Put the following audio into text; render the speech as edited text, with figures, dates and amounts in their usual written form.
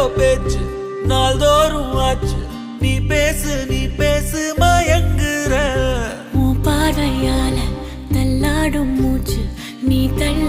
பேச்சு நாள்தோறும் ஆச்சு. நீ பேசு மயங்குற. பார்வையால தள்ளாடும் மூச்சு நீ தள்ள